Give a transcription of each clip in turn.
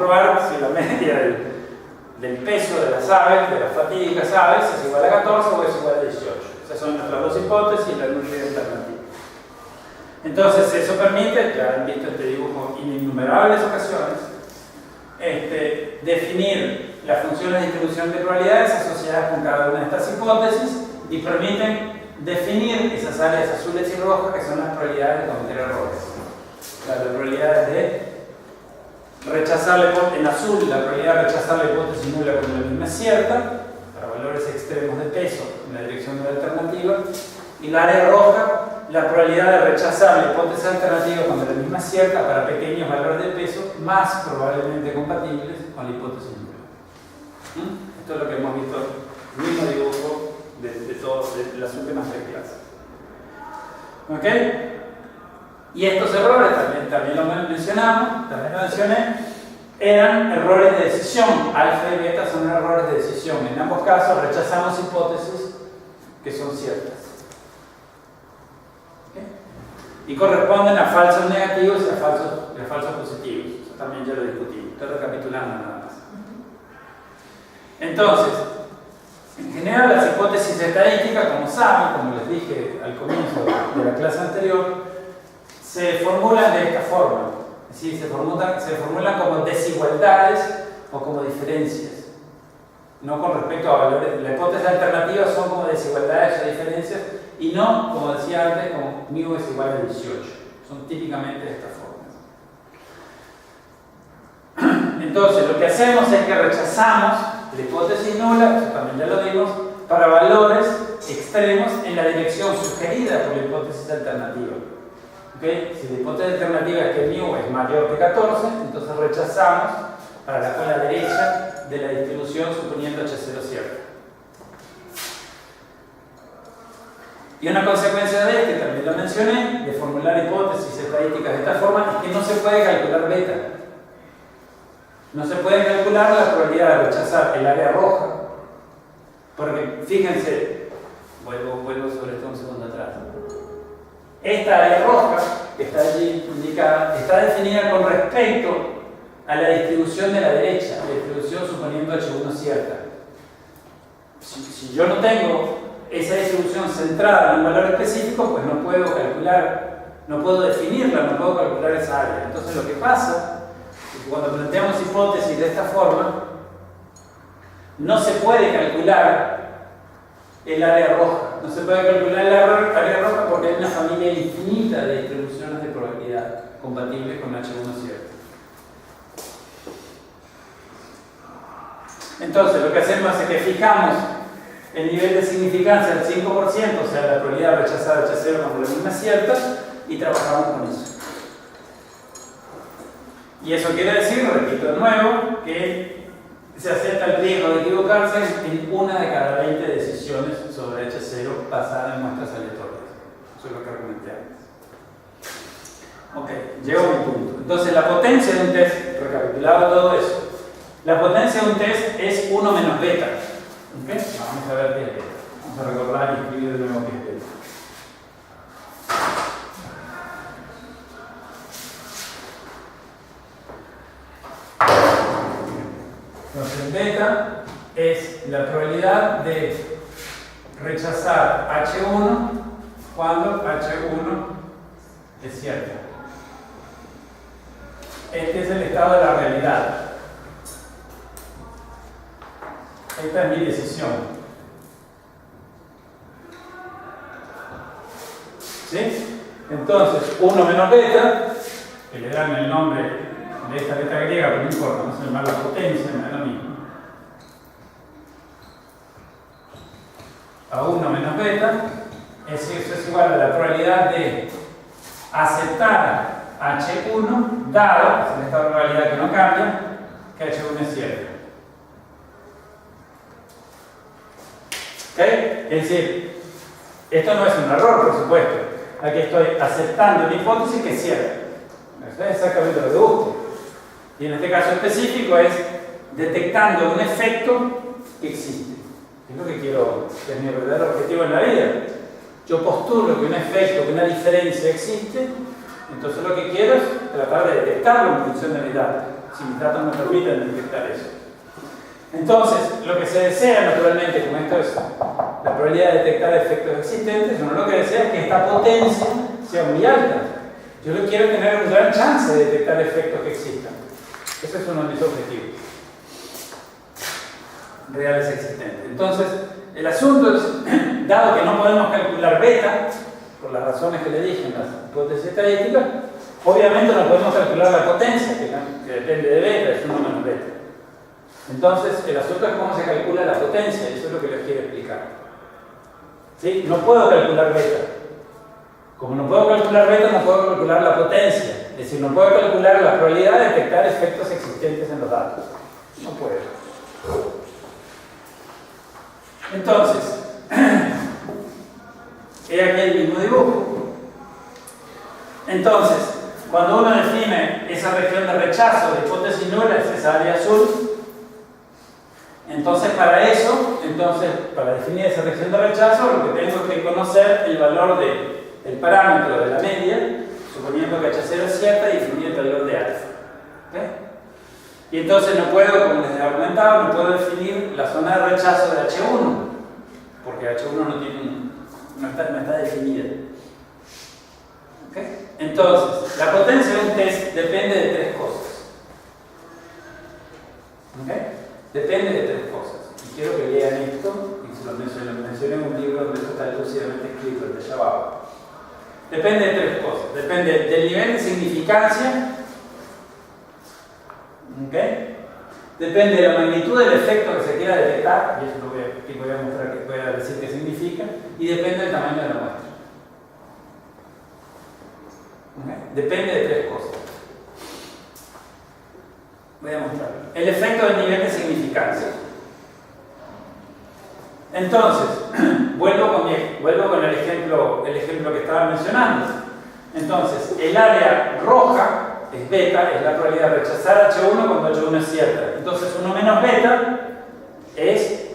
comprobar si la media del peso de las aves, de las fatídicas aves, es igual a 14 o es igual a 18. Esas son nuestras dos hipótesis y la nuclear alternativa. Entonces, eso permite, ya han visto este dibujo en innumerables ocasiones, definir las funciones de distribución de probabilidades asociadas con cada una de estas hipótesis y permiten definir esas áreas azules y rojas que son las probabilidades de cometer errores. Las probabilidades de rechazar la hipótesis, en azul la probabilidad de rechazar la hipótesis nula cuando la misma es cierta, para valores extremos de peso en la dirección de la alternativa, y la área roja, la probabilidad de rechazar la hipótesis alternativa cuando la misma es cierta para pequeños valores de peso más probablemente compatibles con la hipótesis nula. Esto es lo que hemos visto en el mismo dibujo de las últimas 3 clases. ¿Ok? Y estos errores, también lo mencionamos, también lo mencioné, eran errores de decisión. Alfa y beta son errores de decisión. En ambos casos rechazamos hipótesis que son ciertas. Y corresponden a falsos negativos y a falsos positivos. Eso también ya lo discutimos. Estoy recapitulando nada más. Entonces, en general las hipótesis estadísticas, como saben, como les dije al comienzo de la clase anterior, se formulan de esta forma. Es decir, se formulan como desigualdades o como diferencias. No con respecto a valores. Las hipótesis alternativas son como desigualdades o diferencias y no, como decía antes, como μ es igual a 18. Son típicamente de esta forma. Entonces, lo que hacemos es que rechazamos la hipótesis nula, eso también ya lo vimos, para valores extremos en la dirección sugerida por la hipótesis alternativa. ¿Okay? Si la hipótesis alternativa es que μ es mayor que 14, entonces rechazamos para la cola derecha de la distribución suponiendo H0 cierto. Y una consecuencia de que también lo mencioné, de formular hipótesis estadísticas de esta forma, es que no se puede calcular beta. No se puede calcular la probabilidad de rechazar el área roja, porque fíjense, vuelvo sobre esto un segundo atrás. Esta área roja, que está allí indicada, está definida con respecto a la distribución de la derecha, la distribución suponiendo H1 cierta. Si yo no tengo esa distribución centrada en un valor específico, pues no puedo calcular, no puedo definirla, no puedo calcular esa área. Entonces lo que pasa es que cuando planteamos hipótesis de esta forma, no se puede calcular el área roja. No se puede calcular el área roja porque hay una familia infinita de distribuciones de probabilidad compatibles con H1 cierto. Entonces lo que hacemos es que fijamos el nivel de significancia al 5%, o sea, la probabilidad de rechazar H0 cuando la misma es cierta, y trabajamos con eso. Y eso quiere decir, repito de nuevo, que se acepta el riesgo de equivocarse en una de cada 20 decisiones sobre H0 basada en muestras aleatorias. Eso es lo que argumenté antes. Ok, llego a mi punto. Entonces, la potencia de un test, recapitulado todo eso, la potencia de un test es 1 menos beta. ¿Okay? Vamos a ver qué es beta. Vamos a recordar y escribir de nuevo qué es beta. Entonces, beta es la probabilidad de rechazar H1 cuando H1 es cierto. Este es el estado de la realidad. Esta es mi decisión. ¿Sí? Entonces, 1 menos beta, que le dan el nombre de esta letra griega, pero no importa, no se llama la potencia, no es lo mismo. A 1 menos beta, eso es igual a la probabilidad de aceptar H1 dado, es el estado de realidad que no cambia, que H1 es cierto. ¿Okay? Es decir, esto no es un error, por supuesto. Aquí estoy aceptando una hipótesis que es cierta. Esto es exactamente lo que busco. Y en este caso específico es detectando un efecto que existe. Es lo que quiero, que es mi verdadero objetivo en la vida. Yo postulo que un efecto, que una diferencia existe, entonces lo que quiero es tratar de detectarlo en función de mi data. si mis datos me permiten detectar eso. Entonces, lo que se desea naturalmente, como esto es la probabilidad de detectar efectos existentes, uno lo que desea es que esta potencia sea muy alta. Yo lo quiero tener una gran chance de detectar efectos que existan. Ese es uno de mis objetivos reales existentes. Entonces, el asunto es, dado que no podemos calcular beta, por las razones que le dije en las hipótesis estadísticas, obviamente no podemos calcular la potencia, que depende de beta, es 1 menos beta. Entonces, el asunto es cómo se calcula la potencia, eso es lo que les quiero explicar. ¿Sí? No puedo calcular beta. Como no puedo calcular beta, no puedo calcular la potencia. Es decir, no puedo calcular la probabilidad de detectar efectos existentes en los datos. No puedo. Entonces, he aquí el mismo dibujo. Entonces, cuando uno define esa región de rechazo de hipótesis nula, es esa área azul. Entonces, para definir esa región de rechazo, lo que tengo que conocer el valor del parámetro de la media, suponiendo que H0 es cierta, y definir el valor de alfa. ¿Okay? Y entonces no puedo, como les he argumentado, no puedo definir la zona de rechazo de H1, porque H1 no está definida. ¿Okay? Entonces, la potencia de un test depende de tres cosas. ¿Okay? Depende de tres cosas. Y quiero que lean esto, y se lo mencioné en un libro donde esto está lúcidamente escrito, el de allá abajo. Depende de tres cosas. Depende del nivel de significancia. ¿Okay? Depende de la magnitud del efecto que se quiera detectar, y eso es lo que voy a mostrar, que voy a decir qué significa, y depende del tamaño de la muestra. ¿Okay? Depende de tres cosas. Voy a mostrar. El efecto del nivel de significancia. Entonces, vuelvo con el ejemplo que estaba mencionando. Entonces, el área roja es beta, es la probabilidad de rechazar H1 cuando H1 es cierta. Entonces, 1 menos beta es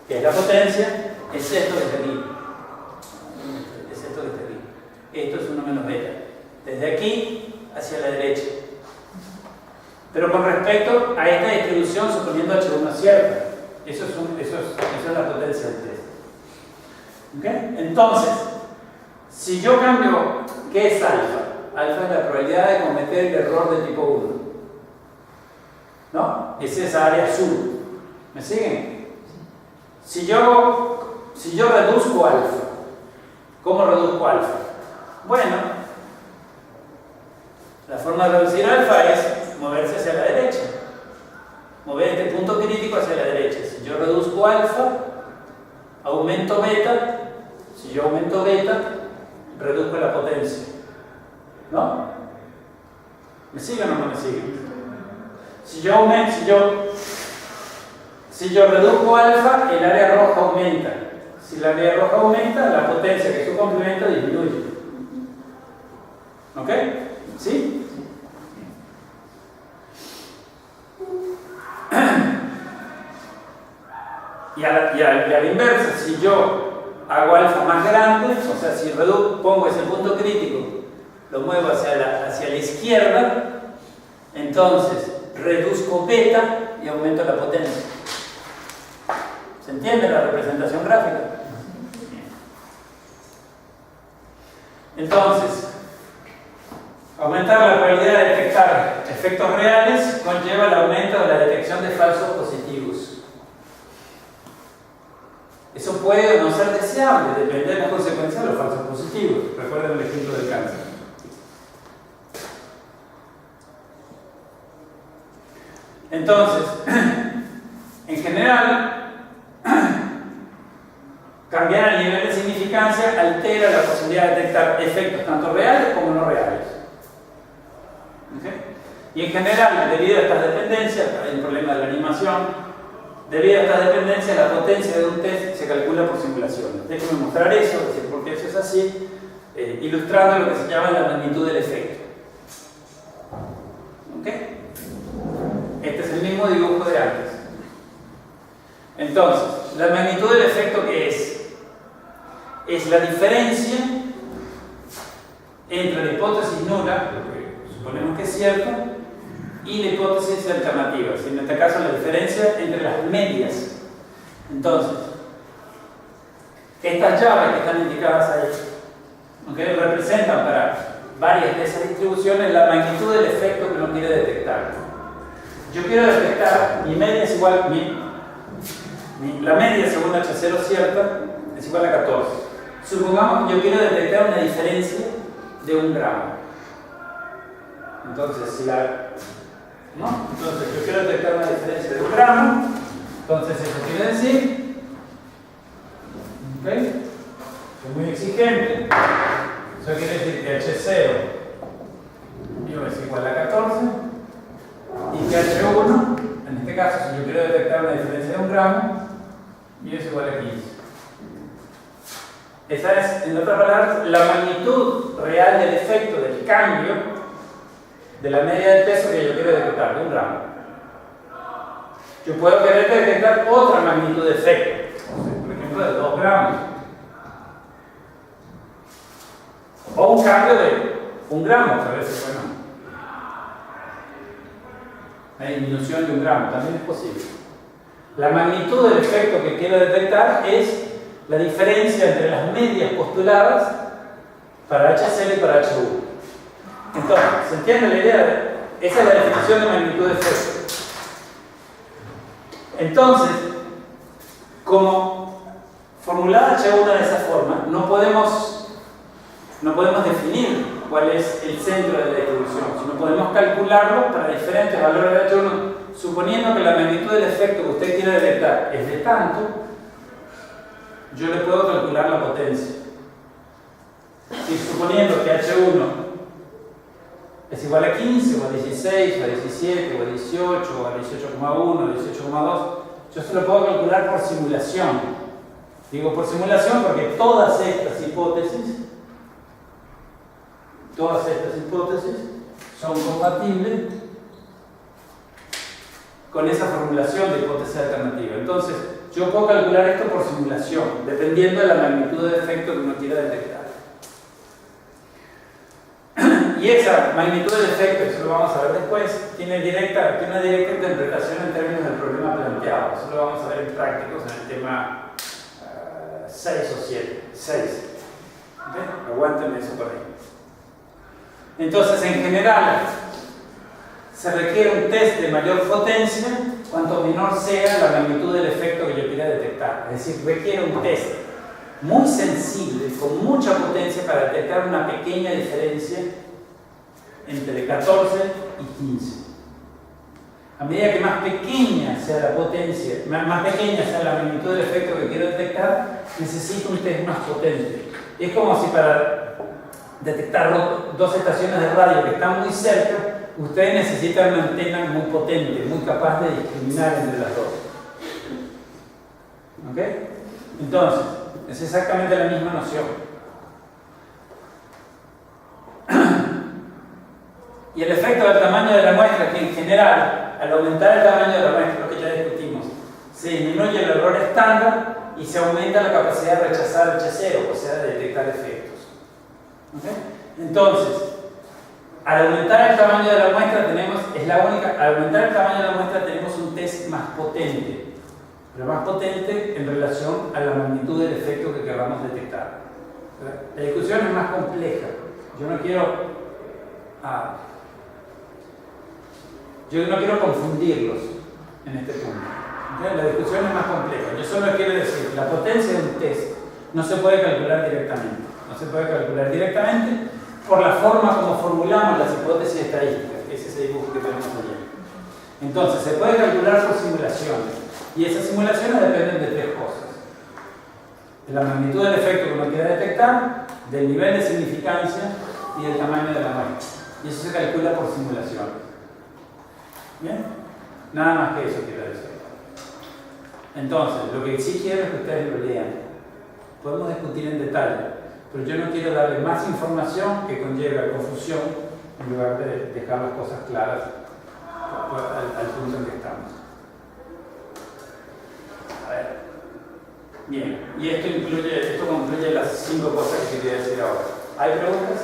la potencia, es esto que está aquí. Es esto que está aquí. Esto es 1 menos beta. Desde aquí hacia la derecha. Pero con respecto a esta distribución, suponiendo H1 cierta, eso es la potencia del test. ¿Okay? Entonces, si yo cambio, ¿qué es alfa? Alfa es la probabilidad de cometer el error de tipo 1. ¿No? Es esa área azul. ¿Me siguen? Si yo reduzco alfa, ¿cómo reduzco alfa? Bueno, la forma de reducir alfa es moverse hacia la derecha. Mover este punto crítico hacia la derecha. Si yo reduzco alfa, aumento beta. Si yo aumento beta, reduzco la potencia. ¿No? ¿Me siguen o no me siguen? Si yo reduzco alfa, el área roja aumenta. Si el área roja aumenta, la potencia que su complemento disminuye. ¿Ok? ¿Sí? Y a la inversa, si yo hago alfa más grande, o sea, si pongo ese punto crítico, lo muevo hacia la izquierda, entonces reduzco beta y aumento la potencia. ¿Se entiende la representación gráfica? Entonces, aumentar la probabilidad de detectar efectos reales conlleva el aumento de la detección de falsos positivos. Eso puede o no ser deseable, depende de las consecuencias de los falsos positivos. Recuerden el ejemplo del cáncer. Entonces, en general, cambiar el nivel de significancia altera la posibilidad de detectar efectos tanto reales como no reales. ¿Okay? Y en general, debido a estas dependencias, hay un problema de la animación. Debido a estas dependencias, la potencia de un test se calcula por simulaciones. Déjenme mostrar eso, decir por qué eso es así, ilustrando lo que se llama la magnitud del efecto. ¿Ok? Este es el mismo dibujo de antes. Entonces, la magnitud del efecto, ¿qué es? Es la diferencia entre la hipótesis nula, lo que suponemos que es cierto, y la hipótesis alternativa, en este caso la diferencia entre las medias. Entonces, estas llaves que están indicadas ahí, ¿okay?, representan para varias de esas distribuciones la magnitud del efecto que uno quiere detectar. Yo quiero detectar mi media es igual, la media según H0 cierta es igual a 14. Supongamos que yo quiero detectar una diferencia de 1 gramo. Entonces, entonces yo quiero detectar una diferencia de 1 gramo. Entonces eso quiere decir, ¿okay?, es muy exigente. Eso quiere decir que H0 es igual a 14 y que H1, en este caso, si yo quiero detectar una diferencia de 1 gramo, es igual a 15. Esa es, en otras palabras, la magnitud real del efecto del cambio de la media del peso que yo quiero detectar, de 1 gramo. Yo puedo querer detectar otra magnitud de efecto, por ejemplo, de 2 gramos. O un cambio de 1 gramo, a veces, bueno, la disminución de 1 gramo también es posible. La magnitud del efecto que quiero detectar es la diferencia entre las medias postuladas para H0 y para H1. Entonces, ¿se entiende la idea? Esa es la definición de magnitud de efecto. Entonces, como formulada H1 de esa forma, no podemos definir cuál es el centro de la distribución, sino podemos calcularlo para diferentes valores de H1, suponiendo que la magnitud del efecto que usted quiere detectar es de tanto, yo le puedo calcular la potencia. Si suponiendo que H1 es igual a 15, o a 16, o a 17, o a 18, o a 18,1, o a 18,2, yo se lo puedo calcular por simulación. Digo por simulación porque todas estas hipótesis son compatibles con esa formulación de hipótesis alternativa. Entonces, yo puedo calcular esto por simulación, dependiendo de la magnitud de efecto que uno quiera detectar. Y esa magnitud del efecto, eso lo vamos a ver después, tiene una directa interpretación en términos del problema planteado. Eso lo vamos a ver en prácticos en el tema 6 o 7. 6. ¿Okay? Aguántenme eso por ahí. Entonces, en general, se requiere un test de mayor potencia cuanto menor sea la magnitud del efecto que yo quiera detectar. Es decir, requiere un test muy sensible, con mucha potencia, para detectar una pequeña diferencia entre 14 y 15. A medida que más pequeña sea la potencia, más pequeña sea la magnitud del efecto que quiero detectar, necesito un test más potente. Es como si para detectar dos estaciones de radio que están muy cerca, ustedes necesitan una antena muy potente, muy capaz de discriminar entre las dos. ¿Ok? Entonces, es exactamente la misma noción. Y el efecto del tamaño de la muestra, que en general, al aumentar el tamaño de la muestra, lo que ya discutimos, se disminuye el error estándar y se aumenta la capacidad de rechazar H0, o sea, de detectar efectos. ¿Okay? Entonces, al aumentar el tamaño de la muestra al aumentar el tamaño de la muestra tenemos un test más potente, pero más potente en relación a la magnitud del efecto que queramos detectar. La discusión es más compleja. Yo no quiero confundirlos en este punto. ¿Okay? La discusión es más compleja. Yo solo quiero decir que la potencia de un test no se puede calcular directamente. No se puede calcular directamente por la forma como formulamos las hipótesis estadísticas, que es ese dibujo que tenemos allí. Entonces, se puede calcular por simulaciones. Y esas simulaciones dependen de tres cosas: de la magnitud del efecto que uno quiere detectar, del nivel de significancia y del tamaño de la muestra. Y eso se calcula por simulaciones. ¿Bien? Nada más que eso quiero decir. Entonces, lo que sí quiero es que ustedes lo lean. Podemos discutir en detalle, pero yo no quiero darle más información que conlleve a confusión en lugar de dejar las cosas claras al punto en que estamos. A ver. Bien, y esto concluye las 5 cosas que quería decir ahora. ¿Hay preguntas?